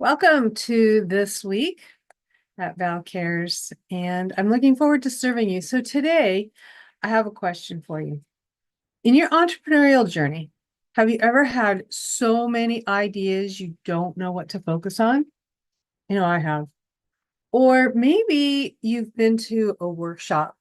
Welcome to this week at Val Cares, and I'm looking forward to serving you. So today, I have a question for you. In your entrepreneurial journey, have you ever had so many ideas you don't know what to focus on? I have. Or maybe you've been to a workshop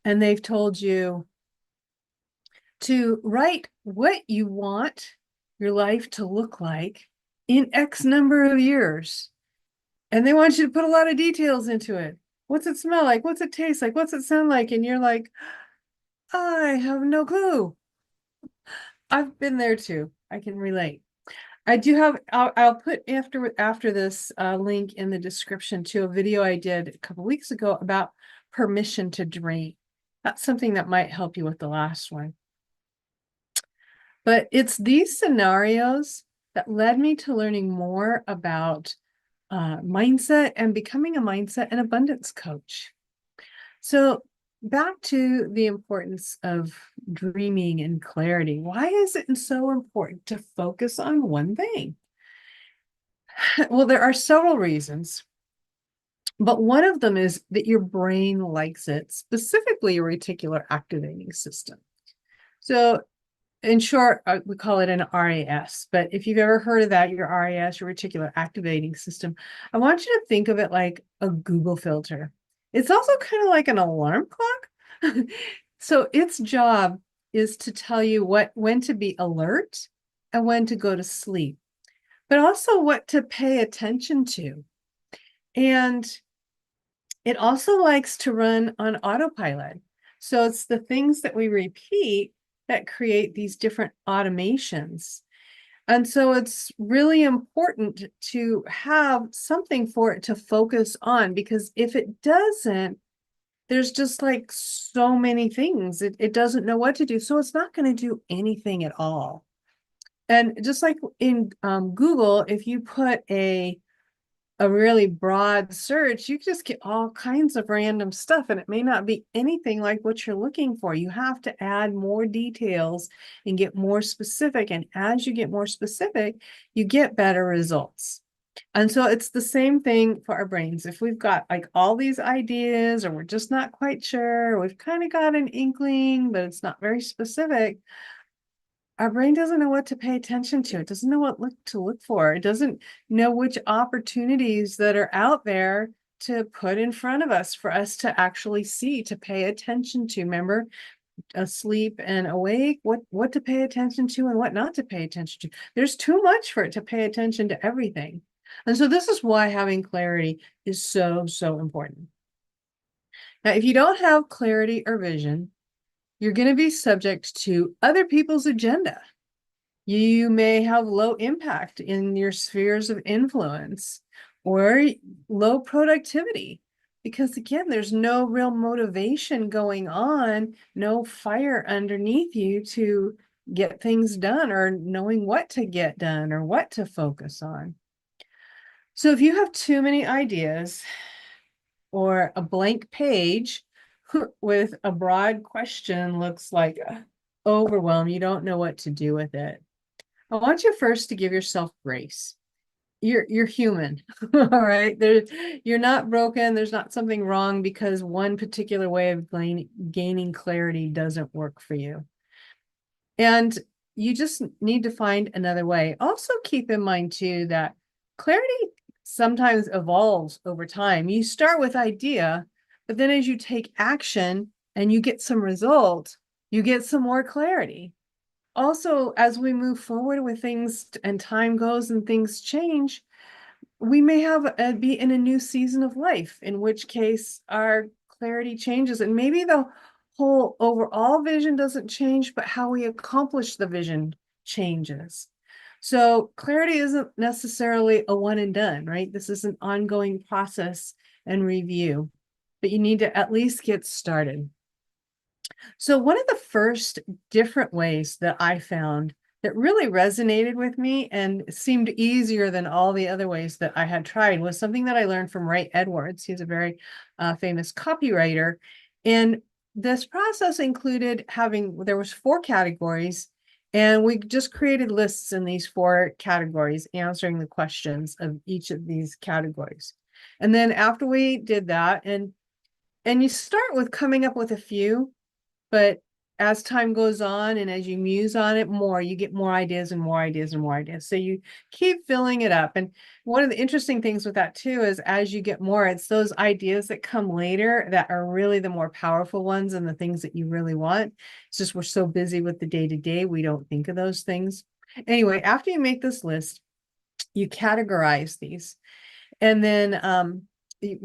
and they've told you to write what you want your life to look like in X number of years. And they want you to put a lot of details into it. What's it smell like? What's it taste like? What's it sound like? And you're like, I have no clue. I've been there too. I can relate. I do have, I'll put after this link in the description to a video I did a couple weeks ago about permission to dream. That's something that might help you with the last one. But it's these scenarios that led me to learning more about mindset and becoming a mindset and abundance coach. So back to the importance of dreaming and clarity. Why is it so important to focus on one thing? Well, there are several reasons, but one of them is that your brain likes it, specifically your reticular activating system. So in short, we call it an RAS, but if you've ever heard of that, your RAS, your reticular activating system, I want you to think of it like a Google filter. It's also kind of like an alarm clock. So its job is to tell you when to be alert and when to go to sleep, but also what to pay attention to. And it also likes to run on autopilot. So it's the things that we repeat that create these different automations. And so it's really important to have something for it to focus on, because if it doesn't, there's just like so many things. It doesn't know what to do. So it's not going to do anything at all. And just like in Google, if you put a really broad search, you just get all kinds of random stuff, and it may not be anything like what you're looking for. You have to add more details and get more specific. And as you get more specific, you get better results. And so it's the same thing for our brains. If we've got like all these ideas, or we're just not quite sure, we've kind of got an inkling, but it's not very specific, our brain doesn't know what to pay attention to. It doesn't know what to look for. It doesn't know which opportunities that are out there to put in front of us for us to actually see, to pay attention to. Remember, asleep and awake, what to pay attention to and what not to pay attention to. There's too much for it to pay attention to everything. And so this is why having clarity is so, so important. Now, if you don't have clarity or vision, you're going to be subject to other people's agenda. You may have low impact in your spheres of influence or low productivity, because again, there's no real motivation going on, no fire underneath you to get things done, or knowing what to get done or what to focus on. So if you have too many ideas or a blank page with a broad question looks like overwhelm, you don't know what to do with it, I want you first to give yourself grace. You're human, all right? You're not broken. There's not something wrong because one particular way of gaining clarity doesn't work for you. And you just need to find another way. Also, keep in mind too that clarity sometimes evolves over time. You start with idea, but then as you take action and you get some result, you get some more clarity. Also, as we move forward with things and time goes and things change, we may have be in a new season of life, in which case our clarity changes, and maybe the whole overall vision doesn't change, but how we accomplish the vision changes. So clarity isn't necessarily a one and done, right? This is an ongoing process and review, but you need to at least get started. So one of the first different ways that I found that really resonated with me and seemed easier than all the other ways that I had tried was something that I learned from Ray Edwards. He's a very famous copywriter. And this process included there was 4 categories, And we just created lists in these 4 categories, answering the questions of each of these categories. And then after we did that, and you start with coming up with a few, but as time goes on and as you muse on it more, you get more ideas and more ideas and more ideas. So you keep filling it up. And one of the interesting things with that too is as you get more, it's those ideas that come later that are really the more powerful ones and the things that you really want. It's just we're so busy with the day-to-day, we don't think of those things. Anyway, after you make this list, you categorize these. And then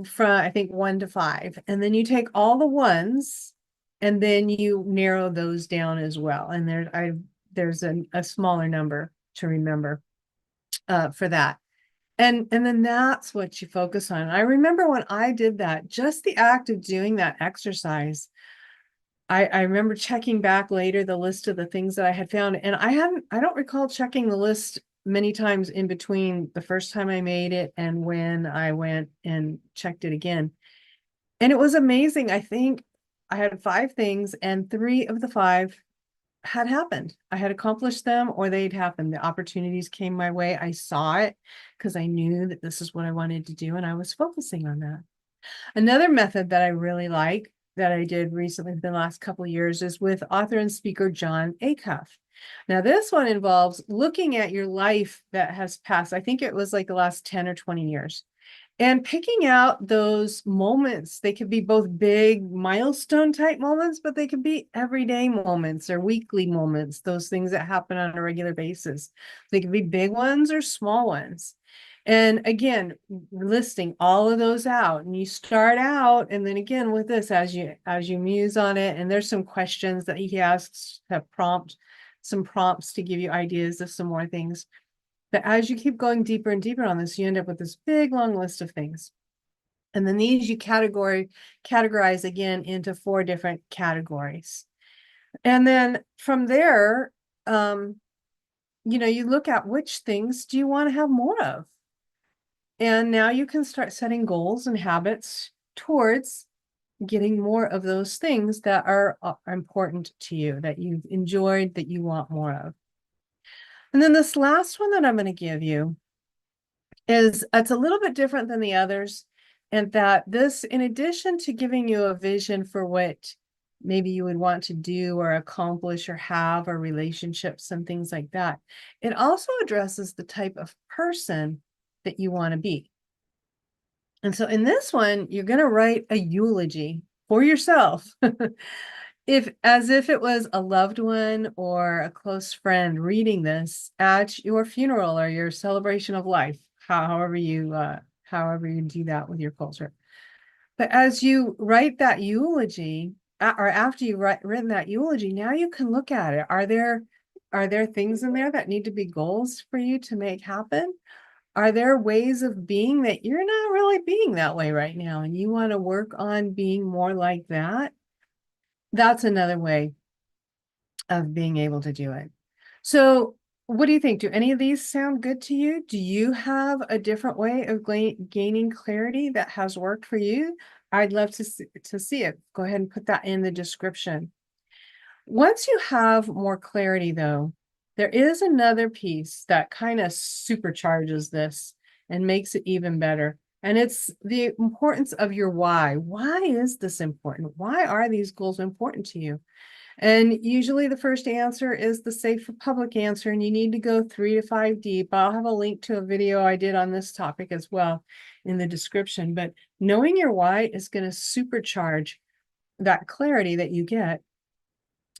from I think 1 to 5, and then you take all the ones and then you narrow those down as well. And there's a smaller number to remember for that. And then that's what you focus on. I remember when I did that, just the act of doing that exercise, I remember checking back later the list of the things that I had found, and I don't recall checking the list many times in between the first time I made it and when I went and checked it again. And it was amazing. I think I had 5 things and 3 of the 5 had happened. I had accomplished them or they'd happened. The opportunities came my way. I saw it because I knew that this is what I wanted to do and I was focusing on that. Another method that I really like that I did recently for the last couple of years is with author and speaker Jon Acuff. Now, this one involves looking at your life that has passed. I think it was like the last 10 or 20 years. And picking out those moments. They could be both big milestone type moments, but they could be everyday moments or weekly moments, those things that happen on a regular basis. They could be big ones or small ones. And again, listing all of those out, and you start out, and then again with this, as you muse on it, and there's some questions that he asks have some prompts to give you ideas of some more things. But as you keep going deeper and deeper on this, you end up with this big long list of things. And then these you categorize again into 4 different categories. And then from there, you look at which things do you want to have more of. And now you can start setting goals and habits towards getting more of those things that are important to you, that you've enjoyed, that you want more of. And then this last one that I'm going to give you is it's a little bit different than the others, and that this, in addition to giving you a vision for what maybe you would want to do or accomplish or have or relationships and things like that, it also addresses the type of person that you want to be. And so in this one, you're going to write a eulogy for yourself. As if it was a loved one or a close friend reading this at your funeral or your celebration of life, however you do that with your culture. But as you write that eulogy, or after you've written that eulogy, now you can look at it. Are there things in there that need to be goals for you to make happen? Are there ways of being that you're not really being that way right now and you want to work on being more like that? That's another way of being able to do it. So what do you think? Do any of these sound good to you? Do you have a different way of gaining clarity that has worked for you? I'd love to see it. Go ahead and put that in the description. Once you have more clarity, though, there is another piece that kind of supercharges this and makes it even better. And it's the importance of your why. Why is this important? Why are these goals important to you? And usually the first answer is the safe public answer, and you need to go 3 to 5 deep. I'll have a link to a video I did on this topic as well in the description. But knowing your why is going to supercharge that clarity that you get,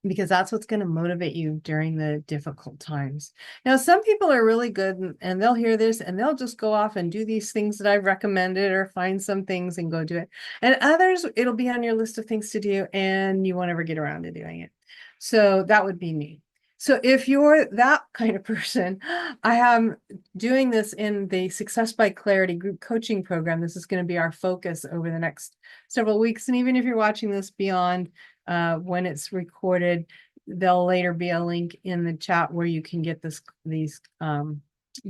because that's what's going to motivate you during the difficult times. Now, some people are really good and they'll hear this and they'll just go off and do these things that I've recommended or find some things and go do it. And others, it'll be on your list of things to do and you won't ever get around to doing it. So that would be me. So if you're that kind of person, I am doing this in the Success by Clarity group coaching program. This is going to be our focus over the next several weeks. And even if you're watching this beyond when it's recorded, there'll later be a link in the chat where you can get this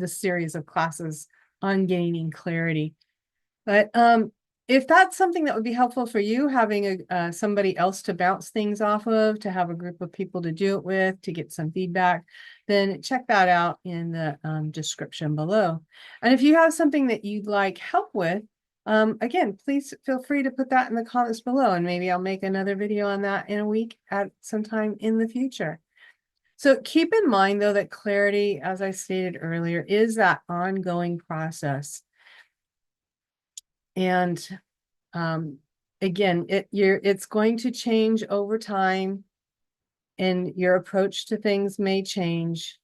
series of classes on gaining clarity. But if that's something that would be helpful for you, having somebody else to bounce things off of, to have a group of people to do it with, to get some feedback, then check that out in the description below. And if you have something that you'd like help with, again, please feel free to put that in the comments below, and maybe I'll make another video on that in a week at some time in the future. So keep in mind, though, that clarity, as I stated earlier, is that ongoing process. And again, it's going to change over time, and your approach to things may change.